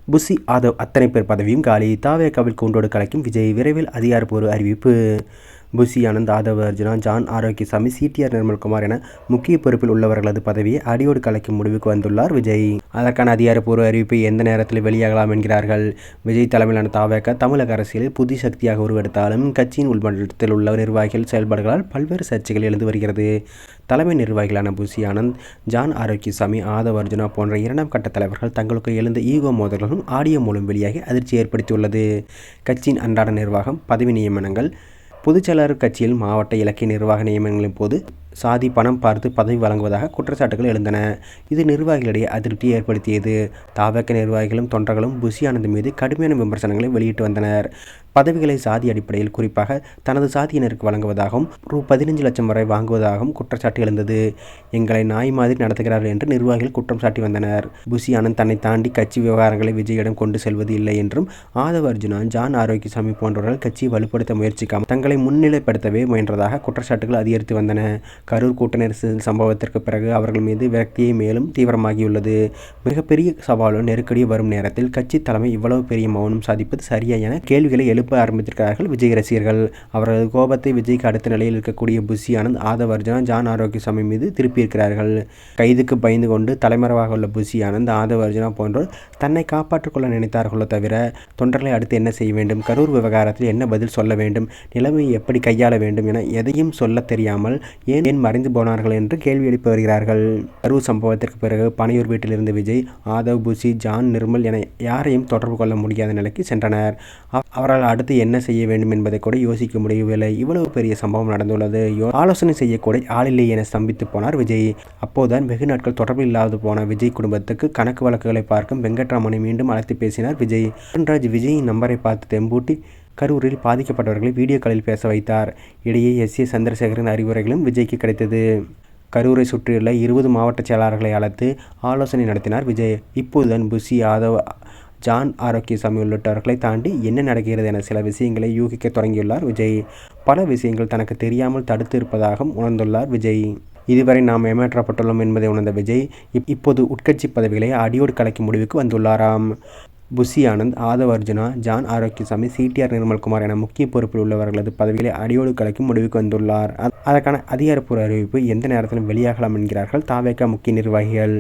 Bussy Aadhav அத்தனை பேர் பதவியும் காலி. தாவேகாவில் கூண்டோடு கலைக்கும் விஜய், விரைவில் அதிகாரப்பூர்வ அறிவிப்பு. புஷி ஆனந்த், ஆதவ் அர்ஜுனா, ஜான் ஆரோக்கியசாமி, சிடிஆர் நிர்மல்குமார் என முக்கிய பொறுப்பில் உள்ளவர்களது பதவியை அடியோடு கலைக்கும் முடிவுக்கு வந்துள்ளார் விஜய். அதற்கான அதிகாரப்பூர்வ அறிவிப்பு எந்த நேரத்தில் வெளியாகலாம் என்கிறார்கள். விஜய் தலைமையிலான தாவேகா தமிழக அரசியலில் புதிய சக்தியாக உருவெடுத்தாலும் கட்சியின் உள்மட்டத்தில் உள்ள நிர்வாகிகள் செயல்பாடுகளால் பல்வேறு சர்ச்சைகள் எழுந்து வருகிறது. தலைமை நிர்வாகிகளான புஷி ஆனந்த், ஜான் ஆரோக்கியசாமி, ஆதவ் அர்ஜுனா போன்ற 2ஆம் கட்ட தலைவர்கள் தங்களுக்கு எழுந்த ஈகோ மோதல்களும் ஆடியோ மூலம் வெளியாகி அதிர்ச்சி ஏற்படுத்தியுள்ளது. கட்சியின் அன்றாட நிர்வாகம், பதவி நியமனங்கள். பொதுச்செயலாளர் கட்சியில் மாவட்ட இலக்கிய நிர்வாக நியமனங்களின் போது சாதி பணம் பார்த்து பதவி வழங்குவதாக குற்றச்சாட்டுகள் எழுந்தன. இது நிர்வாகிகளிடையே அதிருப்தியை ஏற்படுத்தியது. தாவேகா நிர்வாகிகளும் தொண்டர்களும் புஷி ஆனந்த் மீது கடுமையான விமர்சனங்களை வெளியிட்டு வந்தனர். பதவிகளை சாதி அடிப்படையில், குறிப்பாக தனது சாதியினருக்கு வழங்குவதாகவும் ரூ.15 லட்சம் வரை வாங்குவதாகவும் குற்றச்சாட்டு எழுந்தது. எங்களை நாய் மாதிரி நடத்துகிறார்கள் என்று நிர்வாகிகள் குற்றம் சாட்டி வந்தனர். புஷி ஆனந்த் தன்னை தாண்டி கட்சி விவகாரங்களை விஜயிடம் கொண்டு செல்வது இல்லை என்றும், ஆதவ் அர்ஜுனா, ஜான் ஆரோக்கியசாமி போன்றவர்கள் கட்சியை வலுப்படுத்த முயற்சிக்காமல் தங்களை முன்னிலைப்படுத்தவே முயன்றதாக குற்றச்சாட்டுகள் அதிகரித்து வந்தன. கரூர் கூட்ட நெரிசல் சம்பவத்திற்கு பிறகு அவர்கள் மீது விரக்தியை மேலும் தீவிரமாகியுள்ளது. மிகப்பெரிய சவாலும் நெருக்கடியும் வரும் நேரத்தில் கட்சி தலைமை இவ்வளவு பெரிய மௌனம் சாதிப்பது சரியா என கேள்விகளை எழுப்ப ஆரம்பித்திருக்கிறார்கள் விஜய் ரசிகர்கள். அவரது கோபத்தை விஜய்க்கு அடுத்த நிலையில் இருக்கக்கூடிய புஷி ஆனந்த், ஆதவ் அர்ஜுனா, ஜான் ஆரோக்கியசாமி மீது திருப்பியிருக்கிறார்கள். கைதுக்கு பயந்து கொண்டு தலைமறைவாக உள்ள புஷி ஆனந்த், ஆதவ் அர்ஜுனா போன்றோர் தன்னை காப்பாற்றிக் கொள்ள நினைத்தார்களோ தவிர தொண்டர்களை அடுத்து என்ன செய்ய வேண்டும், கரூர் விவகாரத்தில் என்ன பதில் சொல்ல வேண்டும், நிலைமையை எப்படி கையாள வேண்டும் என எதையும் சொல்ல தெரியாமல் ஏன் மறைந்து போனார்கள் என்று கேள்வி எழுப்பி வருகிறார்கள். கரூர் சம்பவத்திற்கு பிறகு பனையூர் வீட்டிலிருந்து விஜய், ஆதவ், புஷி, ஜான், நிர்மல் என யாரையும் தொடர்பு கொள்ள முடியாத நிலைக்கு சென்றனர். அவரால் அடுத்து என்ன செய்ய வேண்டும் என்பதை கூட யோசிக்க முடியவில்லை. இவ்வளவு பெரிய சம்பவம் நடந்துள்ளது. ஆலோசனை செய்யக்கூட ஆளில்லை என ஸ்தம்பித்து போனார் விஜய். அப்போதுதான் வெகு நாட்கள் தொடர்பில் இல்லாது போன விஜய் குடும்பத்துக்கு கணக்கு வழக்குகளை பார்க்கும் வெங்கட்ராமனை மீண்டும் அழைத்து பேசினார் விஜய். அருண்ராஜ் விஜயின் நம்பரை பார்த்து தெம்பூட்டி கரூரில் பாதிக்கப்பட்டவர்களை வீடியோ காலில் பேச வைத்தார். இடையே எஸ்.ஏ. சந்திரசேகரின் அறிவுரைகளும் விஜய்க்கு கிடைத்தது. கரூரை சுற்றியுள்ள 20 மாவட்ட செயலாளர்களை அழைத்து ஆலோசனை நடத்தினார் விஜய். இப்போதுதான் புஷி, ஆதவ், ஜான் ஆரோக்கியசாமி உள்ளிட்டவர்களை தாண்டி என்ன நடக்கிறது என சில விஷயங்களை யூகிக்க தொடங்கியுள்ளார் விஜய். பல விஷயங்கள் தனக்கு தெரியாமல் தடுத்து இருப்பதாகவும் உணர்ந்துள்ளார் விஜய். இதுவரை நாம் ஏமாற்றப்பட்டுள்ளோம் என்பதை உணர்ந்த விஜய் இப்போது உட்கட்சி பதவிகளை அடியோடு கலைக்கும் முடிவுக்கு வந்துள்ளாராம். புஷி ஆனந்த், ஆதவ் அர்ஜுனா, ஜான் ஆரோக்கியசாமி, சிடிஆர் நிர்மல்குமார் என முக்கிய பொறுப்பில் உள்ளவர்களது பதவிகளை அடியோடு கலைக்கும் முடிவுக்கு வந்துள்ளார். அதற்கான அதிகாரப்பூர்வ அறிவிப்பு எந்த நேரத்திலும் வெளியாகலாம் என்கிறார்கள் தாவேகா முக்கிய நிர்வாகிகள்.